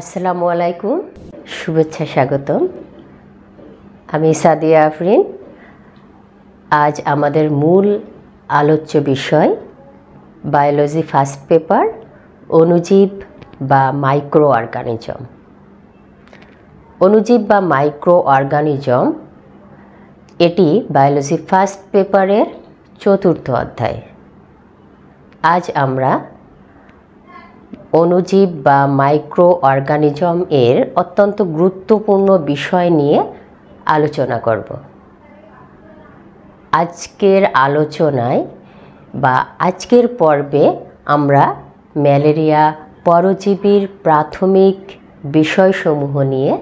আসসালামু আলাইকুম, শুভেচ্ছা, স্বাগতম। আমি সাদিয়া আফরিন। আজ আমাদের মূল আলোচ্য বিষয় বায়োলজি ফার্স্ট পেপার, অণুজীব বা মাইক্রো অর্গানিজম। অণুজীব বা মাইক্রো অর্গানিজম এটি বায়োলজি ফার্স্ট পেপারের 4র্থ অধ্যায়। আজ আমরা অণুজীব বা মাইক্রো অর্গানিজম এর অত্যন্ত গুরুত্বপূর্ণ বিষয় নিয়ে আলোচনা করব। আজকের আলোচনায় বা আজকের পর্বে আমরা ম্যালেরিয়া পরজীবীর প্রাথমিক বিষয়সমূহ নিয়ে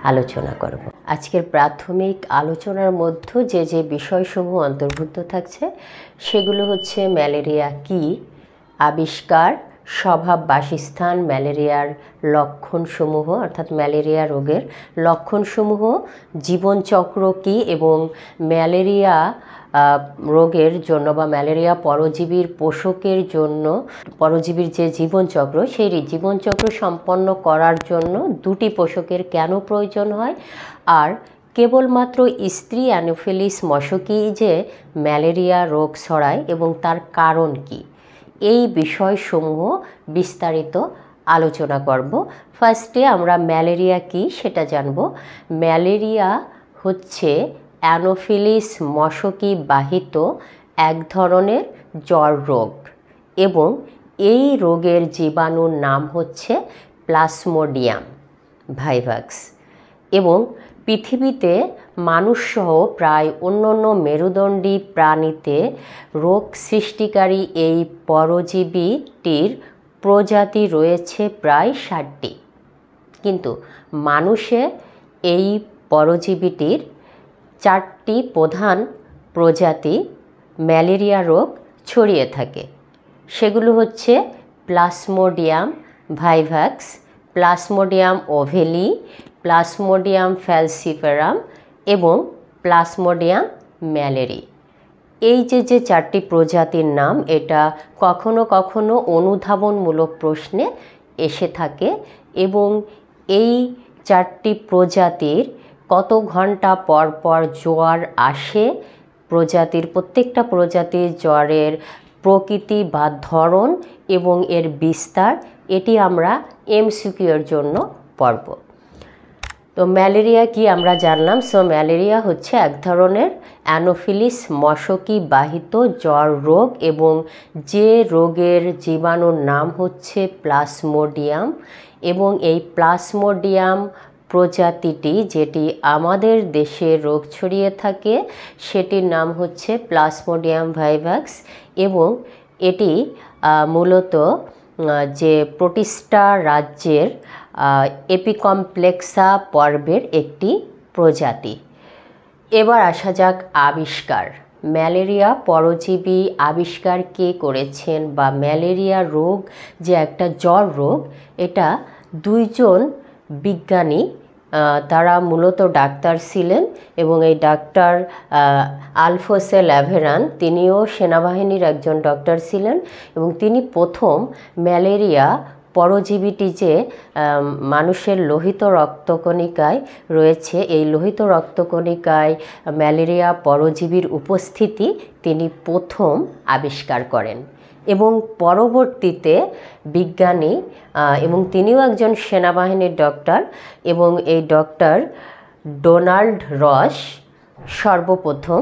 আলোচনা করব। আজকের প্রাথমিক আলোচনার মধ্যে যে বিষয়সমূহ অন্তর্ভুক্ত থাকছে সেগুলো হচ্ছে ম্যালেরিয়া কী, আবিষ্কার, স্বভাব, বাসস্থান, ম্যালেরিয়ার লক্ষণসমূহ অর্থাৎ ম্যালেরিয়া রোগের লক্ষণসমূহ, জীবনচক্র কী এবং ম্যালেরিয়া রোগের জন্য বা ম্যালেরিয়া পরজীবীর পোষকের জন্য পরজীবীর যে জীবনচক্র সেই জীবনচক্র সম্পন্ন করার জন্য দুটি পোষকের কেন প্রয়োজন হয়, আর কেবলমাত্র স্ত্রী অ্যানোফেলিস মশকই যে ম্যালেরিয়া রোগ ছড়ায় এবং তার কারণ কী, এই বিষয়সমূহ বিস্তারিত আলোচনা করব। ফার্স্টে আমরা ম্যালেরিয়া কী সেটা জানব। ম্যালেরিয়া হচ্ছে অ্যানোফিলিস মশকি বাহিত এক ধরনের জ্বর রোগ এবং এই রোগের জীবাণুর নাম হচ্ছে প্লাসমোডিয়াম ভাইভাক্স এবং পৃথিবীতে মানুষসহ প্রায় অন্যান্য মেরুদণ্ডী প্রাণীতে রোগ সৃষ্টিকারী এই পরজীবীটির প্রজাতি রয়েছে প্রায় 60টি, কিন্তু মানুষে এই পরজীবীটির 4টি প্রধান প্রজাতি ম্যালেরিয়া রোগ ছড়িয়ে থাকে। সেগুলো হচ্ছে প্লাসমোডিয়াম ভাইভাক্স, প্লাসমোডিয়াম ওভেলি, প্লাসমোডিয়াম ফ্যালসিফেরাম এবং প্লাসমোডিয়াম ম্যালেরি। এই যে 4টি প্রজাতির নাম, এটা কখনো কখনো অনুধাবনমূলক প্রশ্নে এসে থাকে এবং এই 4টি প্রজাতির কত ঘন্টা পর পর জ্বর আসে, প্রত্যেকটা প্রজাতির জ্বরের প্রকৃতি বা ধরন এবং এর বিস্তার, এটি আমরা এমসিকিউ এর জন্য পড়ব। তো ম্যালেরিয়া কি আমরা জানলাম। ম্যালেরিয়া হচ্ছে এক ধরনের অ্যানোফিলিস মশকি বাহিত জ্বর রোগ এবং যে রোগের জীবাণুর নাম হচ্ছে প্লাসমোডিয়াম এবং এই প্লাসমোডিয়াম প্রজাতিটি যেটি আমাদের দেশে রোগ ছড়িয়ে থাকে সেটির নাম হচ্ছে প্লাসমোডিয়াম ভাইভাক্স এবং এটি মূলত যে প্রোটিস্টা রাজ্যের এপিকমপ্লেক্সা পর্বের একটি প্রজাতি। এবার আসা যাক আবিষ্কার। ম্যালেরিয়া পরজীবী আবিষ্কার কে করেছেন বা ম্যালেরিয়া রোগ যে একটা জ্বর রোগ, এটা 2জন বিজ্ঞানী, তারা মূলত ডাক্তার ছিলেন এবং এই ডাক্তার আলফোসে ল্যাভেরান, তিনিও সেনাবাহিনীর একজন ডক্টর ছিলেন এবং তিনি প্রথম ম্যালেরিয়া পরজীবীটি যে মানুষের লোহিত রক্তকণিকায় রয়েছে, এই লোহিত রক্তকণিকায় ম্যালেরিয়া পরজীবীর উপস্থিতি তিনি প্রথম আবিষ্কার করেন এবং পরবর্তীতে বিজ্ঞানী এবং তিনিও একজন সেনাবাহিনীর ডক্টর এবং এই ডক্টর ডোনাল্ড রস সর্বপ্রথম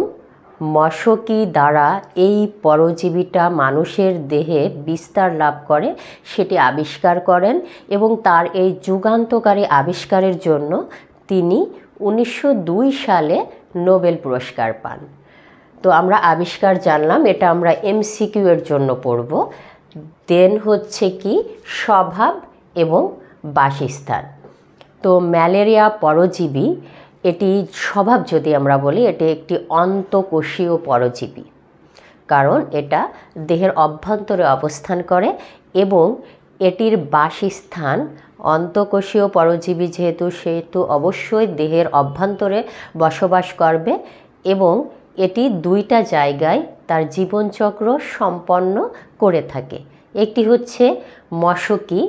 মশকি দ্বারা এই পরজীবীটা মানুষের দেহে বিস্তার লাভ করে সেটি আবিষ্কার করেন এবং তার এই যুগান্তকারী আবিষ্কারের জন্য তিনি 1902 সালে নোবেল পুরস্কার পান। তো আমরা আবিষ্কার জানলাম, এটা আমরা এমসিকিউ এর জন্য পড়ব। দেন হচ্ছে কি স্বভাব এবং বাসস্থান। তো ম্যালেরিয়া পরজীবী এটি স্বভাব যদি আমরা বলি, এটি একটি অন্তঃকোষীয় পরজীবী, কারণ এটা দেহের অভ্যন্তরে অবস্থান করে এবং এটির বাসস্থান অন্তঃকোষীয় পরজীবী সেহেতু অবশ্যই দেহের অভ্যন্তরে বসবাস করবে এবং এটি 2টা জায়গায় তার জীবনচক্র সম্পন্ন করে থাকে। একটি হচ্ছে মশকি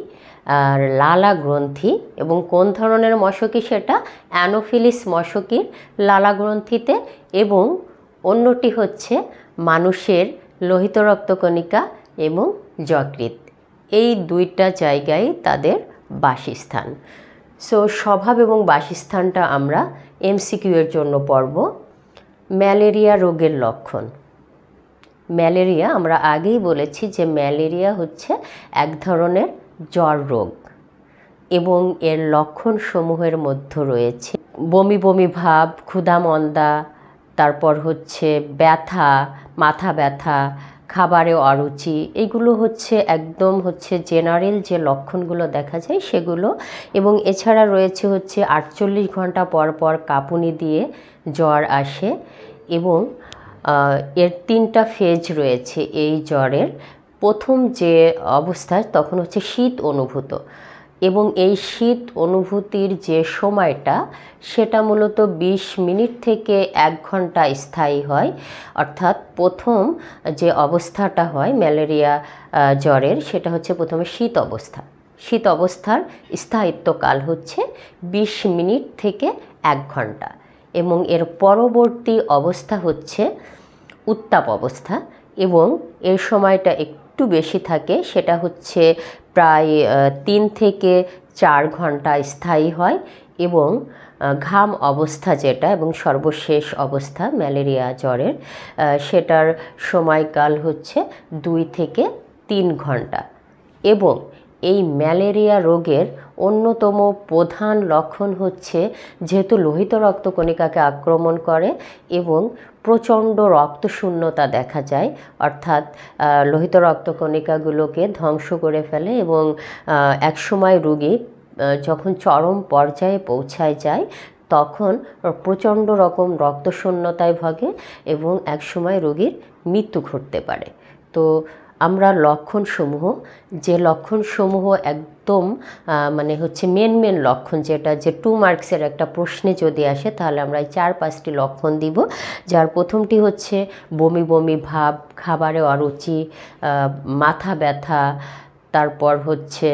আর লালা গ্রন্থি, এবং কোন ধরনের মশকি সেটা অ্যানোফিলিস মশকির লালা গ্রন্থিতে, এবং অন্যটি হচ্ছে মানুষের লোহিত রক্তকণিকা এবং যকৃৎ, এই দুইটা জায়গায় তাদের বাসস্থান। সো স্বভাব এবং বাসস্থানটা আমরা এমসিকিউ এর জন্য পড়ব। ম্যালেরিয়া রোগের লক্ষণ। ম্যালেরিয়া, আমরা আগেই বলেছি যে ম্যালেরিয়া হচ্ছে এক ধরনের জ্বর রোগ, এবং এর লক্ষণসমূহের মধ্যে রয়েছে বমি বমি ভাব, ক্ষুধা-মন্দা, তারপর হচ্ছে ব্যথা, মাথা ব্যথা, খাবারে অরুচি, এগুলো হচ্ছে একদম হচ্ছে জেনারেল যে লক্ষণগুলো দেখা যায় সেগুলো। এবং এছাড়া রয়েছে হচ্ছে 48 ঘন্টা পর পর কাঁপুনি দিয়ে জ্বর আসে, এবং এর 3টা ফেজ রয়েছে এই জ্বরের। প্রথম যে অবস্থা তখন হচ্ছে শীত অনুভূত, এবং এই শীত অনুভূতির যে সময়টা সেটা মূলত 20 মিনিট থেকে 1 ঘন্টা স্থায়ী হয়। অর্থাৎ প্রথম যে অবস্থাটা হয় ম্যালেরিয়া জ্বরের, সেটা হচ্ছে প্রথমে শীত অবস্থা। শীত অবস্থার স্থায়িত্বকাল হচ্ছে 20 মিনিট থেকে 1 ঘন্টা, এবং এর পরবর্তী অবস্থা হচ্ছে উত্তাপ অবস্থা, এবং এর সময়টা একটু বেশি থাকে, সেটা হচ্ছে প্রায় 3 থেকে 4 ঘন্টা স্থায়ী হয়। এবং ঘাম অবস্থা যেটা এবং সর্বশেষ অবস্থা ম্যালেরিয়া জ্বরের, সেটার সময়কাল হচ্ছে 2 থেকে 3 ঘন্টা। এবং এই ম্যালেরিয়া রোগের অন্যতম প্রধান লক্ষণ হচ্ছে, যেহেতু লোহিত রক্তকণিকাকে আক্রমণ করে এবং প্রচণ্ড রক্তশূন্যতা দেখা যায়, অর্থাৎ লোহিত রক্তকণিকাগুলোকে ধ্বংস করে ফেলে, এবং একসময় রোগী যখন চরম পর্যায়ে পৌঁছায় যায় তখন প্রচণ্ড রকম রক্তশূন্যতায় ভোগে, এবং একসময় রোগীর মৃত্যু ঘটতে পারে। তো আমরা লক্ষণসমূহ, যে লক্ষণসমূহ একদম মানে হচ্ছে মেন লক্ষণ, যেটা যে 2 মার্কসের একটা প্রশ্নে যদি আসে তাহলে আমরা এই 4-5টি লক্ষণ দিব। যার প্রথমটি হচ্ছে বমি বমি ভাব, খাবারে অরুচি, মাথা ব্যথা, তারপর হচ্ছে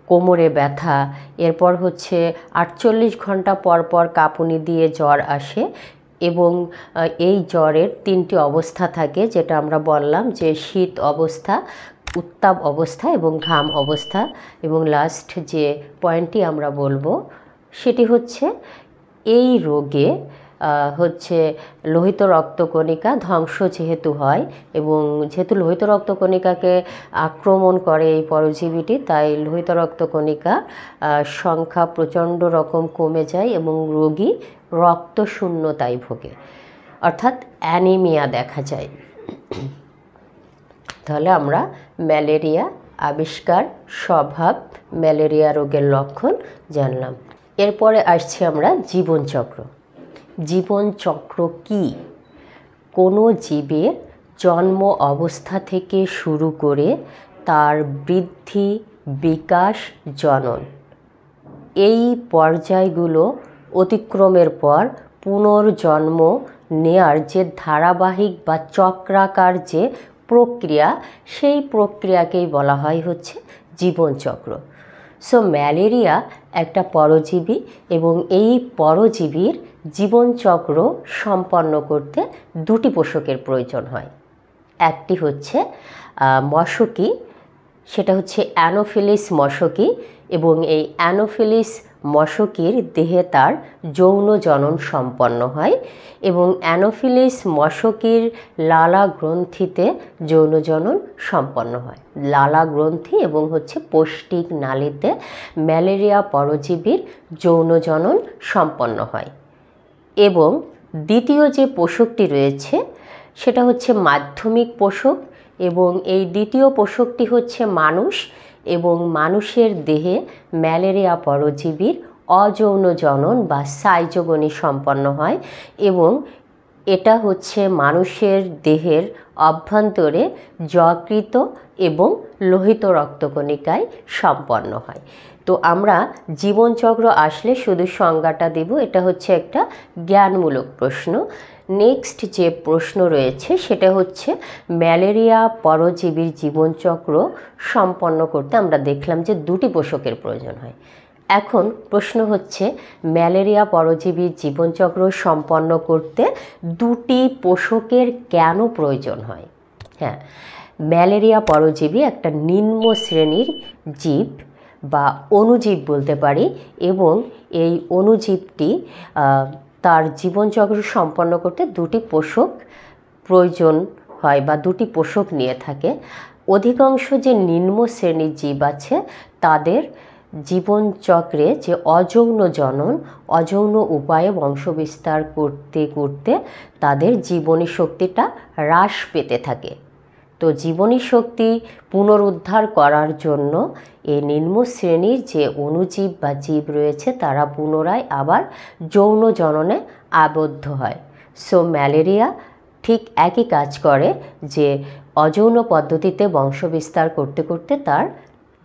কোমরে ব্যথা, এরপর হচ্ছে 48 ঘন্টা পর পর কাঁপুনি দিয়ে জ্বর আসে, এবং এই জ্বরের 3টি অবস্থা থাকে, যেটা আমরা বললাম যে শীত অবস্থা, উত্তাপ অবস্থা এবং ঘাম অবস্থা। এবং লাস্ট যে পয়েন্টটি আমরা বলবো সেটি হচ্ছে এই রোগে হচ্ছে লোহিত রক্তকণিকা ধ্বংস যেহেতু হয়, এবং যেহেতু লোহিত রক্তকণিকাকে আক্রমণ করে এই পরজীবীটি, তাই লোহিত রক্তকণিকা সংখ্যা প্রচণ্ড রকম কমে যায় এবং রোগী রক্তশূন্যতায় ভোগে, অর্থাৎ অ্যানিমিয়া দেখা যায়। তাহলে আমরা ম্যালেরিয়া আবিষ্কার, স্বভাব, ম্যালেরিয়া রোগের লক্ষণ জানলাম। এরপরে আসছি আমরা জীবনচক্র। জীবনচক্র কি? কোনো জীবের জন্ম অবস্থা থেকে শুরু করে তার বৃদ্ধি, বিকাশ, জনন, এই পর্যায়গুলো অতিক্রমের পর পুনর্জন্ম নেয়ার যে ধারাবাহিক বা চক্রাকার যে প্রক্রিয়া, সেই প্রক্রিয়াকেই বলা হয় হচ্ছে জীবনচক্র। সো ম্যালেরিয়া একটা পরজীবী, এবং এই পরজীবীর জীবনচক্র সম্পন্ন করতে 2টি পোষকের প্রয়োজন হয়। একটি হচ্ছে মশকি, সেটা হচ্ছে অ্যানোফিলিস মশকি, এবং এই অ্যানোফিলিস মশকির দেহে তার যৌন জনন সম্পন্ন হয়, এবং অ্যানোফিলিস মশকির লালা গ্রন্থিতে যৌন জনন সম্পন্ন হয়। লালা গ্রন্থি এবং হচ্ছে পৌষ্টিক নালীতে ম্যালেরিয়া পরজীবীর যৌন জনন সম্পন্ন হয়। এবং দ্বিতীয় যে পোষকটি রয়েছে সেটা হচ্ছে মাধ্যমিক পোষক, এবং এই দ্বিতীয় পোষকটি হচ্ছে মানুষ, এবং মানুষের দেহে ম্যালেরিয়া পরজীবীর অযৌন জনন বা সাইজোগনি সম্পন্ন হয়, এবং এটা হচ্ছে মানুষের দেহের অভ্যন্তরে যকৃত এবং লোহিত রক্তকণিকায় সম্পন্ন হয়। তো আমরা জীবনচক্র আসলে শুধু সংজ্ঞাটা দেব, এটা হচ্ছে একটা জ্ঞানমূলক প্রশ্ন। নেক্সট যে প্রশ্ন রয়েছে সেটা হচ্ছে ম্যালেরিয়া পরজীবীর জীবনচক্র সম্পন্ন করতে আমরা দেখলাম যে দুটি পোষকের প্রয়োজন হয়। এখন প্রশ্ন হচ্ছে ম্যালেরিয়া পরজীবীর জীবনচক্র সম্পন্ন করতে দুটি পোষকের কেন প্রয়োজন হয়? হ্যাঁ, ম্যালেরিয়া পরজীবী একটা নিম্ন শ্রেণীর জীব বা অণুজীব বলতে পারি, এবং এই অণুজীবটি তার জীবনচক্র সম্পন্ন করতে দুটি পোষক প্রয়োজন হয় বা দুটি পোষক নিয়ে থাকে। অধিকাংশ যে নিম্ন শ্রেণীর জীব আছে তাদের জীবনচক্রে যে অযৌন জনন, অযৌন উপায়ে বংশবিস্তার করতে করতে তাদের জীবনী শক্তিটা হ্রাস পেতে থাকে। তো জীবনী শক্তি পুনরুদ্ধার করার জন্য এই নিম্ন শ্রেণীর যে অণুজীব বা জীব রয়েছে তারা পুনরায় আবার যৌন জননে আবদ্ধ হয়। সো ম্যালেরিয়া ঠিক একই কাজ করে, যে অযৌন পদ্ধতিতে বংশবিস্তার করতে করতে তার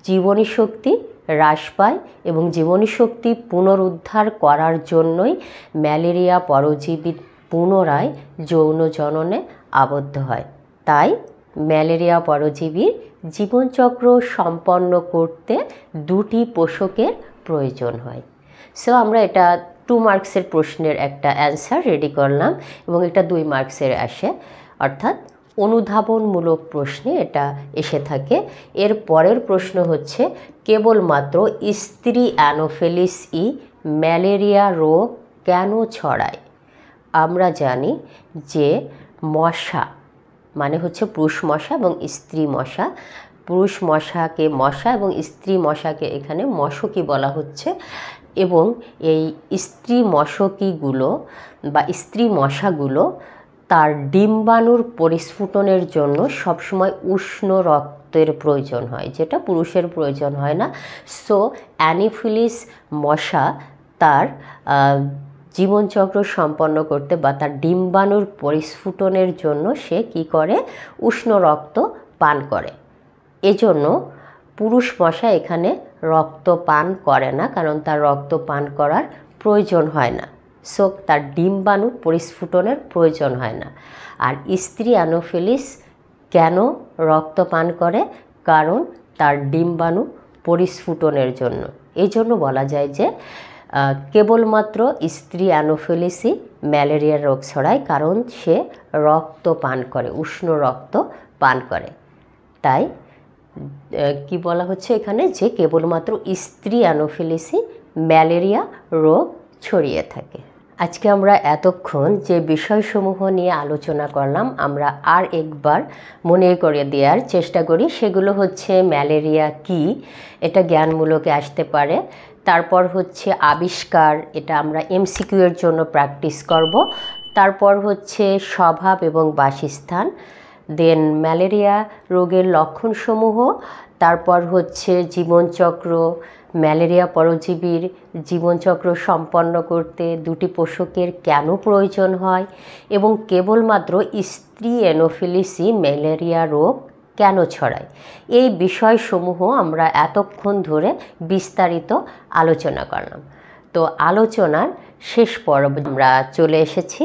জীবনী শক্তি হ্রাস পায়, এবং জীবনী শক্তি পুনরুদ্ধার করার জন্যই ম্যালেরিয়া পরজীবী পুনরায় যৌন জননে আবদ্ধ হয়। তাই ম্যালেরিয়া পরজীবীর জীবনচক্র সম্পন্ন করতে দুটি পোষকের প্রয়োজন হয়। সো আমরা এটা 2 মার্কসের প্রশ্নের একটা অ্যান্সার রেডি করলাম, এবং এটা 2 মার্কসের আসে, অর্থাৎ অনুধাবনমূলক প্রশ্নে এটা এসে থাকে। এর পরের প্রশ্ন হচ্ছে কেবলমাত্র স্ত্রী অ্যানোফেলিসই ম্যালেরিয়া রোগ কেন ছড়ায়? আমরা জানি যে মশা মানে হচ্ছে পুরুষ মশা এবং স্ত্রী মশা। পুরুষ মশাকে মশা এবং স্ত্রী মশাকে এখানে মশকি বলা হচ্ছে, এবং এই স্ত্রী মশকিগুলো বা স্ত্রী মশাগুলো তার ডিম্বাণুর পরিস্ফুটনের জন্য সবসময় উষ্ণ রক্তের প্রয়োজন হয়, যেটা পুরুষের প্রয়োজন হয় না। সো অ্যানোফিলিস মশা তার জীবনচক্র সম্পন্ন করতে বা তার ডিম্বাণুর পরিস্ফুটনের জন্য সে কি করে? উষ্ণ রক্ত পান করে। এজন্য পুরুষ মশা এখানে রক্ত পান করে না, কারণ তার রক্ত পান করার প্রয়োজন হয় না। সো তার ডিম্বাণু পরিস্ফুটনের প্রয়োজন হয় না। আর স্ত্রী অ্যানোফিলিস কেন রক্ত পান করে? কারণ তার ডিম্বাণু পরিস্ফুটনের জন্য। এই জন্য বলা যায় যে কেবলমাত্র স্ত্রী অ্যানোফিলিসই ম্যালেরিয়ার রোগ ছড়ায়, কারণ সে রক্ত পান করে, উষ্ণ রক্ত পান করে। তাই কি বলা হচ্ছে এখানে, যে কেবলমাত্র স্ত্রী অ্যানোফিলিসই ম্যালেরিয়া রোগ ছড়িয়ে থাকে। আজকে আমরা এতক্ষণ যে বিষয়সমূহ নিয়ে আলোচনা করলাম আমরা আর একবার মনে করে দেওয়ার চেষ্টা করি। সেগুলো হচ্ছে ম্যালেরিয়া কি, এটা জ্ঞানমূলকে আসতে পারে। তারপর হচ্ছে আবিষ্কার, এটা আমরা এমসিকিউ এর জন্য প্র্যাকটিস করব। তারপর হচ্ছে স্বভাব এবং বাসস্থান, দেন ম্যালেরিয়া রোগের লক্ষণসমূহ, তারপর হচ্ছে জীবনচক্র, ম্যালেরিয়া পরজীবীর জীবনচক্র সম্পন্ন করতে দুটি পোষকের কেন প্রয়োজন হয়, এবং কেবলমাত্র স্ত্রী অ্যানোফিলিসই ম্যালেরিয়া রোগ কেন ছড়ায়। এই বিষয়সমূহ আমরা এতক্ষণ ধরে বিস্তারিত আলোচনা করলাম। তো আলোচনার শেষ পর্বে আমরা চলে এসেছি।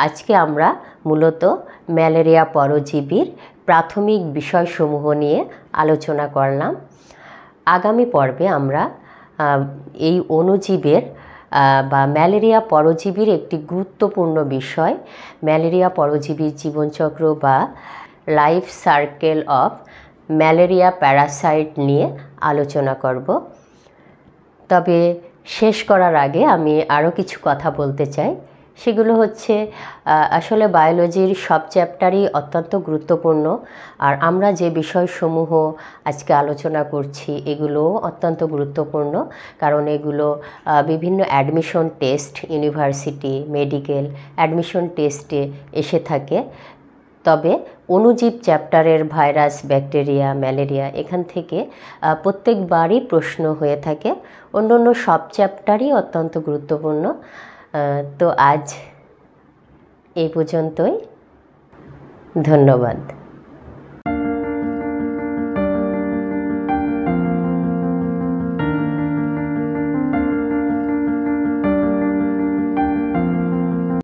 আজকে আমরা মূলত ম্যালেরিয়া পরজীবীর প্রাথমিক বিষয়সমূহ নিয়ে আলোচনা করলাম। আগামী পর্বে আমরা এই অণুজীবের বা ম্যালেরিয়া পরজীবীর একটি গুরুত্বপূর্ণ বিষয় ম্যালেরিয়া পরজীবীর জীবনচক্র বা life circle of malaria Parasite নিয়ে আলোচনা করব। তবে শেষ করার আগে আমি আরও কিছু কথা বলতে চাই। সেগুলো হচ্ছে আসলে বায়োলজির সব চ্যাপ্টারই অত্যন্ত গুরুত্বপূর্ণ, আর আমরা যে বিষয়সমূহ আজকে আলোচনা করছি এগুলো অত্যন্ত গুরুত্বপূর্ণ, কারণ এগুলো বিভিন্ন admission test, university, medical admission টেস্টে এসে থাকে। তবে অণুজীব চ্যাপ্টারের ভাইরাস, ব্যাকটেরিয়া, ম্যালেরিয়া এখান থেকে প্রত্যেকবারই প্রশ্ন হয়ে থাকে। অন্য সব চ্যাপ্টারই অত্যন্ত গুরুত্বপূর্ণ। তো আজ এই পর্যন্তই, ধন্যবাদ।